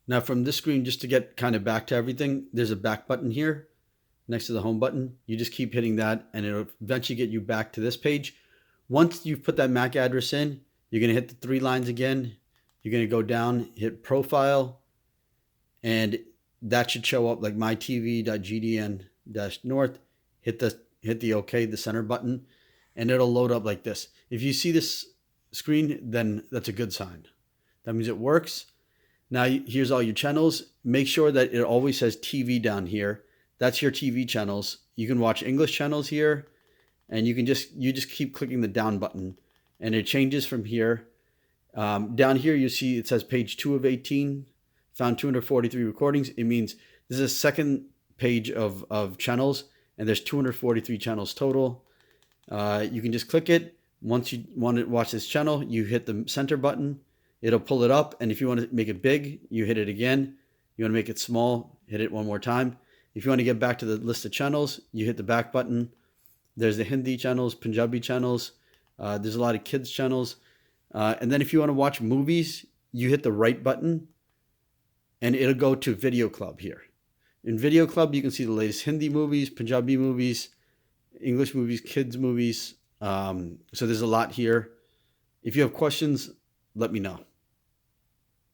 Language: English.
Now from this screen, just to get kind of back to everything, there's a back button here next to the home button. You just keep hitting that and it'll eventually get you back to this page. Once you've put that MAC address in, you're going to hit the 3 lines again. You're going to go down, hit profile, and that should show up like mytv.gdn-north. Hit the OK, the center button, and it'll load up like this. If you see this screen, then that's a good sign. That means it works. Now here's all your channels. Make sure that it always says TV down here. That's your TV channels. You can watch English channels here, and you just keep clicking the down button, and it changes from here. Down here you see it says page 2 of 18, found 243 recordings. It means this is a second page of channels, and there's 243 channels total. You can just click it. Once you want to watch this channel, you hit the center button. It'll pull it up, and if you want to make it big, you hit it again. You want to make it small, hit it one more time. If you want to get back to the list of channels, you hit the back button. There's the Hindi channels, Punjabi channels. There's a lot of kids channels. And then if you want to watch movies, you hit the right button, and it'll go to Video Club here. In Video Club, you can see the latest Hindi movies, Punjabi movies, English movies, kids movies. So there's a lot here. If you have questions, let me know.